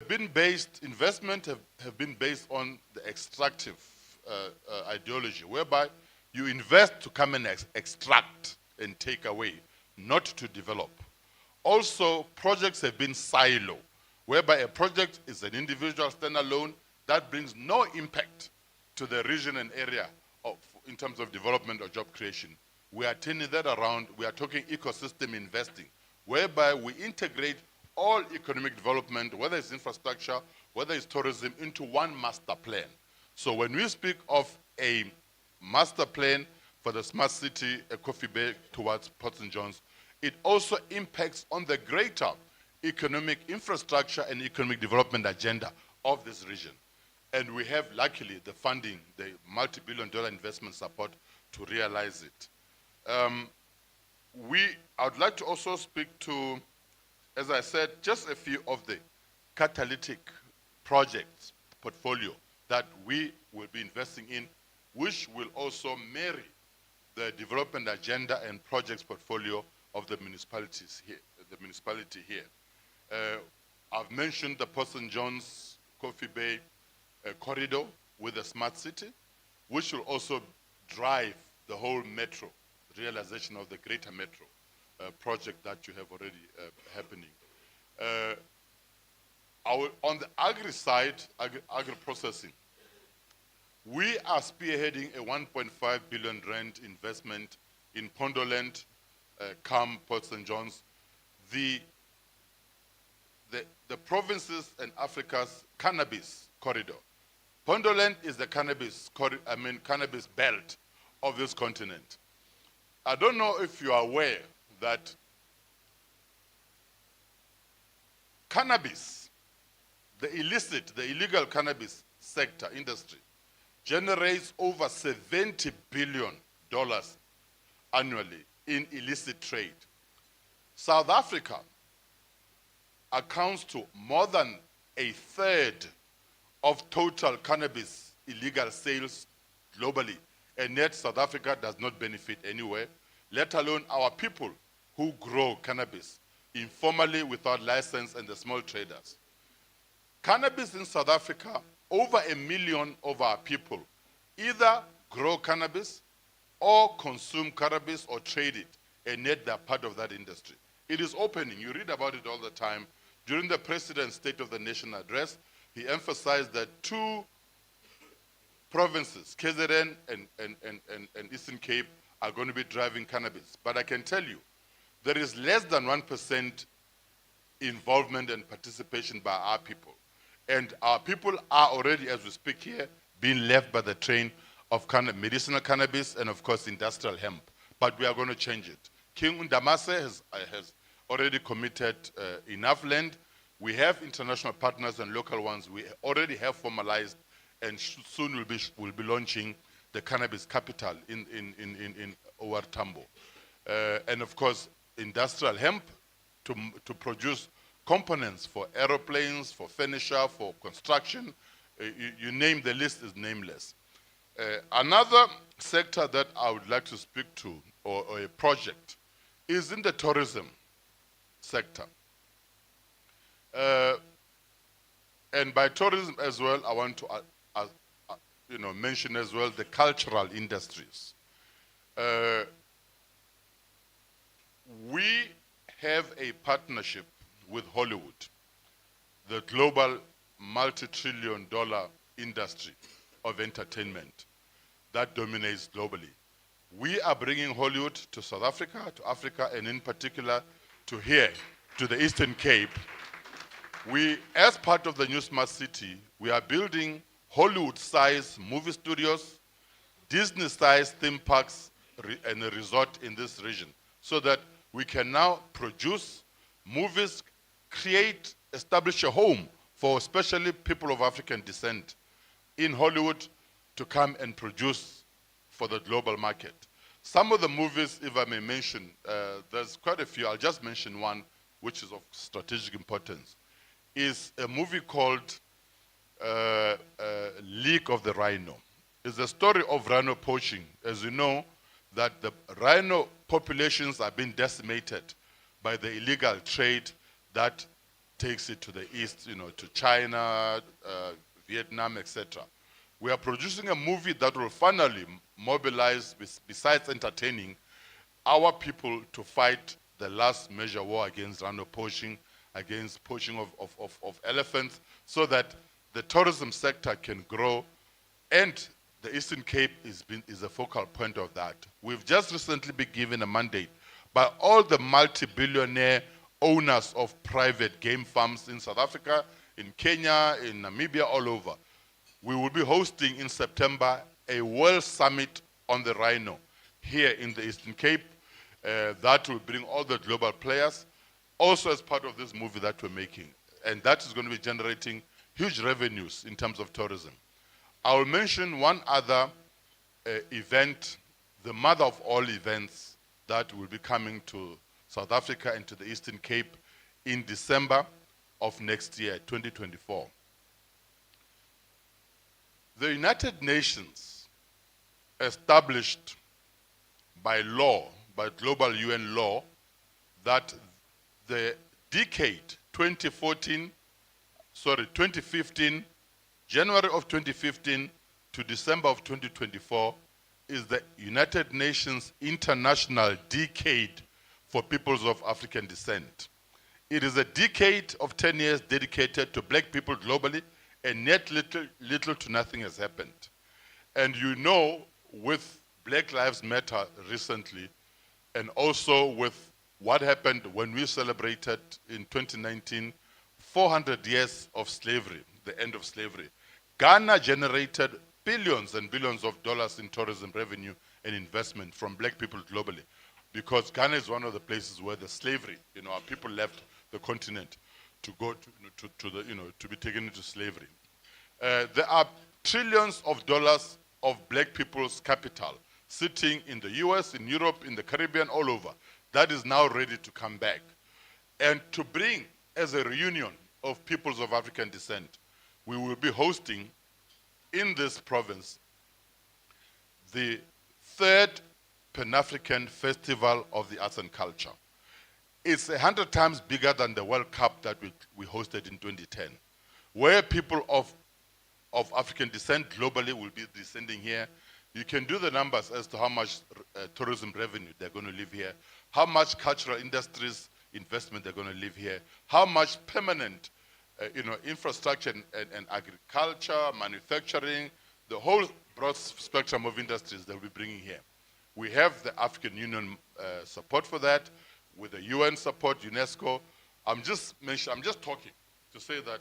have been based on the extractive ideology, whereby you invest to come and extract and take away, not to develop. Also, projects have been silo, whereby a project is an individual standalone that brings no impact to the region and area in terms of development or job creation. We are turning that around. We are talking ecosystem investing, whereby we integrate all economic development, whether it's infrastructure, whether it's tourism, into one master plan. So when we speak of a master plan for the smart city, a Coffee Bay towards Port St. John's, it also impacts on the greater economic infrastructure and economic development agenda of this region. And we have, luckily, the funding, the multi-billion-dollar investment support to realize it. I would like to also speak to, as I said, just a few of the catalytic projects portfolio that we will be investing in, which will also marry the development agenda and projects portfolio of the municipalities here, the municipality here. I've mentioned the Port St. John's Coffee Bay corridor with a smart city, which will also drive the whole metro, realization of the greater metro project that you have already happening. On the agri side, agri-processing, we are spearheading a 1.5 billion rand investment in Pondoland, Port St. John's. The provinces and Africa's cannabis corridor. Pondoland is the cannabis belt of this continent. I don't know if you are aware that cannabis, the illegal cannabis sector, industry, generates over $70 billion annually in illicit trade. South Africa accounts to more than a third of total cannabis illegal sales globally, and yet South Africa does not benefit anywhere, let alone our people who grow cannabis informally without license and the small traders. Cannabis in South Africa, over 1 million of our people either grow cannabis or consume cannabis or trade it, and yet they're part of that industry. It is opening. You read about it all the time. During the President's State of the Nation address, he emphasized that 2 provinces, KZN and Eastern Cape, are going to be driving cannabis. But I can tell you, there is less than 1% involvement and participation by our people. And our people are already, as we speak here, being left by the train of medicinal cannabis and, of course, industrial hemp. But we are going to change it. King Ndamase has already committed enough land. We have international partners and local ones. We already have formalized, and soon we'll be launching the cannabis capital in Tambo. And of course, industrial hemp to produce components for aeroplanes, for furniture, for construction. You name the list is nameless. Another sector that I would like to speak to, or a project, is in the tourism sector. And by tourism as well, I want to mention as well the cultural industries. We have a partnership with Hollywood, the global multi-trillion-dollar industry of entertainment that dominates globally. We are bringing Hollywood to South Africa, to Africa, and in particular to here, to the Eastern Cape. We, as part of the new smart city, we are building Hollywood-sized movie studios, Disney-sized theme parks, and a resort in this region, so that we can now produce movies, establish a home for especially people of African descent in Hollywood to come and produce for the global market. Some of the movies, if I may mention, there's quite a few. I'll just mention one, which is of strategic importance, is a movie called League of the Rhino. It's a story of rhino poaching. As you know, that the rhino populations are being decimated by the illegal trade that takes it to the east, to China, Vietnam, etc. We are producing a movie that will finally mobilize, besides entertaining, our people to fight the last major war against rhino poaching, against poaching of elephants, so that the tourism sector can grow, and the Eastern Cape is a focal point of that. We've just recently been given a mandate by all the multi-billionaire owners of private game farms in South Africa, in Kenya, in Namibia, all over. We will be hosting in September a World Summit on the rhino here in the Eastern Cape. That will bring all the global players, also as part of this movie that we're making. And that is going to be generating huge revenues in terms of tourism. I will mention one other event, the mother of all events, that will be coming to South Africa and to the Eastern Cape in December of next year, 2024. The United Nations established by law, by global UN law, that the decade 2015, January of 2015 to December of 2024 is the United Nations International Decade for Peoples of African Descent. It is a decade of 10 years dedicated to black people globally, and yet little to nothing has happened. And with Black Lives Matter recently, and also with what happened when we celebrated in 2019, 400 years of slavery, the end of slavery, Ghana generated billions and billions of dollars in tourism revenue and investment from black people globally, because Ghana is one of the places where the slavery, our people left the continent to go to be taken into slavery. There are trillions of dollars of black people's capital sitting in the US, in Europe, in the Caribbean, all over, that is now ready to come back. And to bring as a reunion of peoples of African descent, we will be hosting in this province the third Pan-African Festival of the Arts and Culture. It's 100 times bigger than the World Cup that we hosted in 2010, where people of African descent globally will be descending here. You can do the numbers as to how much tourism revenue they're going to live here, how much cultural industries investment they're going to live here, how much permanent infrastructure and agriculture, manufacturing, the whole broad spectrum of industries they'll be bringing here. We have the African Union support for that, with the UN support, UNESCO. I'm just talking to say that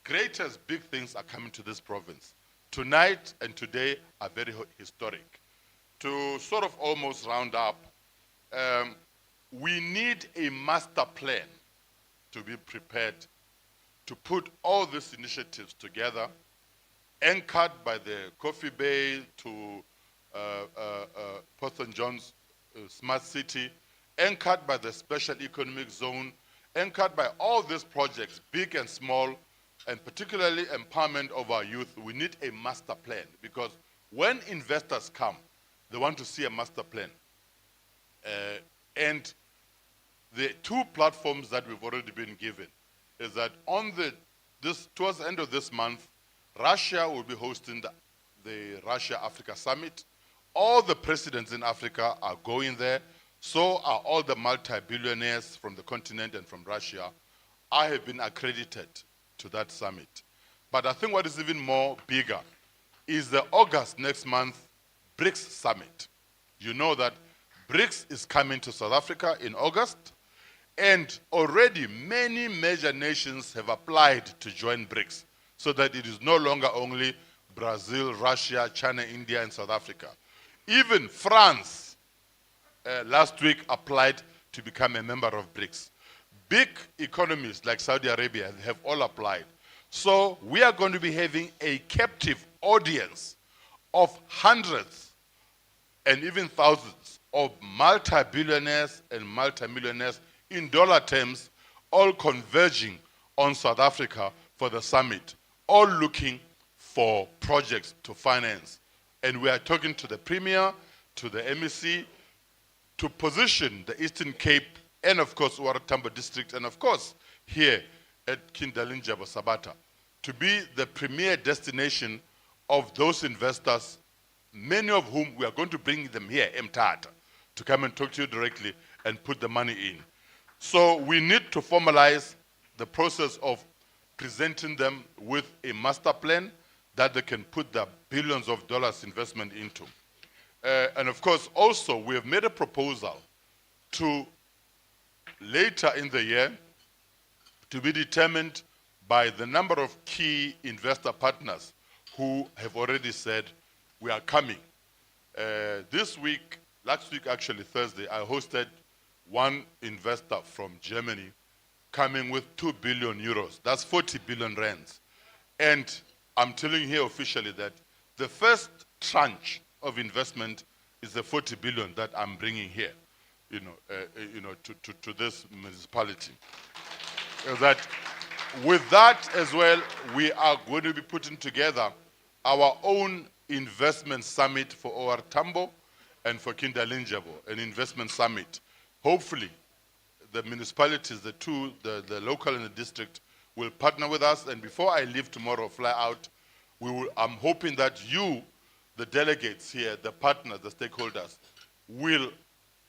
great as big things are coming to this province. Tonight and today are very historic. To sort of almost round up, we need a master plan to be prepared to put all these initiatives together, anchored by the Coffee Bay to Port St. John's Smart City, anchored by the Special Economic Zone, anchored by all these projects, big and small, and particularly empowerment of our youth. We need a master plan, because when investors come, they want to see a master plan. And the two platforms that we've already been given is that towards the end of this month, Russia will be hosting the Russia-Africa Summit. All the presidents in Africa are going there. So are all the multi-billionaires from the continent and from Russia. I have been accredited to that summit. But I think what is even more bigger is the August next month BRICS Summit. You know that BRICS is coming to South Africa in August, and already many major nations have applied to join BRICS, so that it is no longer only Brazil, Russia, China, India, and South Africa. Even France last week applied to become a member of BRICS. Big economies like Saudi Arabia have all applied. So we are going to be having a captive audience of hundreds and even thousands of multi-billionaires and multi-millionaires in dollar terms, all converging on South Africa for the summit, all looking for projects to finance. And we are talking to the Premier, to the MEC, to position the Eastern Cape and of course Tambo district, and of course here at Kindalinjabo Sabata to be the premier destination of those investors, many of whom we are going to bring them here, MTHATHA, to come and talk to you directly and put the money in. So we need to formalize the process of presenting them with a master plan that they can put the billions of dollars investment into. And of course, also, we have made a proposal to later in the year to be determined by the number of key investor partners who have already said, we are coming. This week, last week actually, Thursday, I hosted one investor from Germany coming with 2 billion euros. That's 40 billion rands. And I'm telling you here officially that the first tranche of investment is the 40 billion that I'm bringing here, to this municipality. That with that as well, we are going to be putting together our own investment summit for our Tambo and for Kindalinjabo, an investment summit. Hopefully, the municipalities, the local and the district, will partner with us. And before I leave tomorrow, fly out, I'm hoping that you, the delegates here, the partners, the stakeholders, will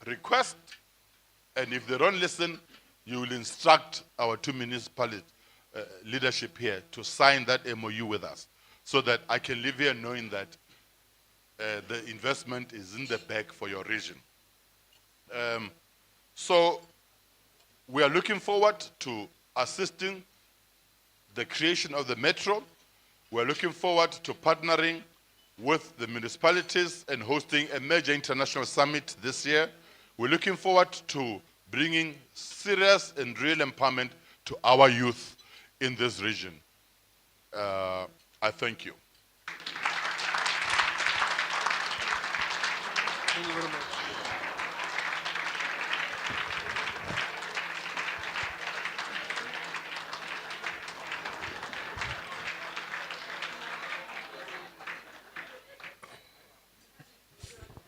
request, and if they don't listen, you will instruct our two municipality leadership here to sign that MOU with us, so that I can live here knowing that the investment is in the bag for your region. So we are looking forward to assisting the creation of the metro. We're looking forward to partnering with the municipalities and hosting a major international summit this year. We're looking forward to bringing serious and real empowerment to our youth in this region. I thank you. Thank you very much.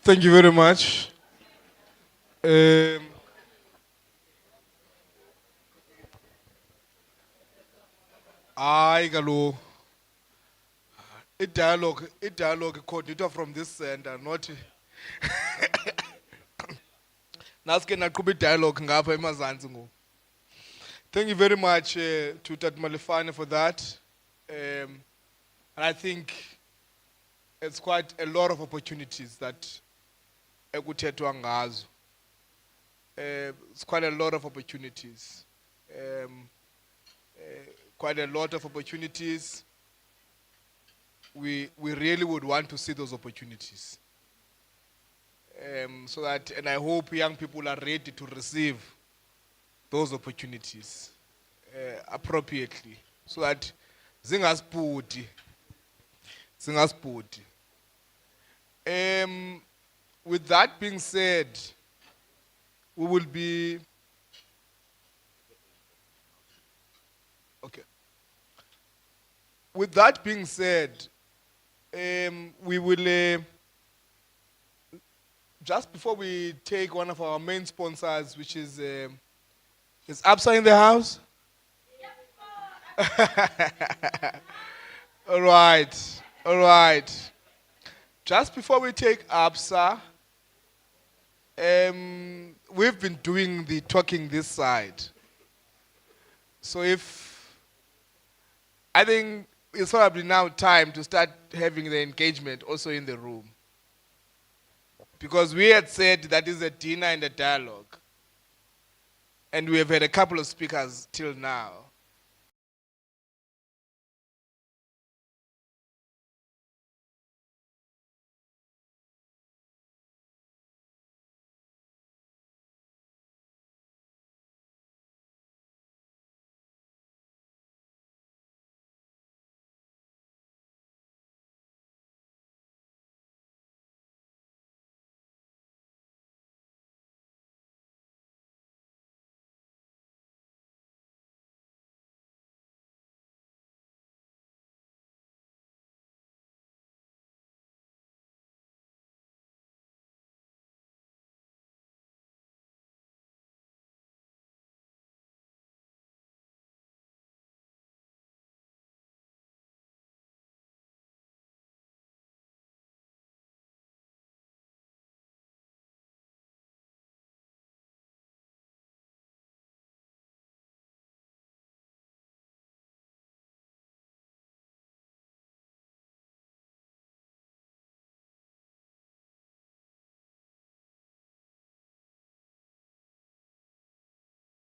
Thank you very much. Kalo. I dialogue coordinator from this center, not Naske naqhuba dialogue ngapha emazantsi ngoku. Thank you very much to Tat Malefane for that. And I think it's quite a lot of opportunities that ekuthethwa ngazo. It's quite a lot of opportunities. Quite a lot of opportunities. We really would want to see those opportunities. So that, and I hope young people are ready to receive those opportunities appropriately, so that zingasiphuti. With that being said, we will be okay. With that being said, we will just before we take one of our main sponsors, which is ABSA in the house? All right. Just before we take ABSA, we've been doing the talking this side. So I think it's probably now time to start having the engagement also in the room. Because we had said that is a dinner and a dialogue. And we have had a couple of speakers till now.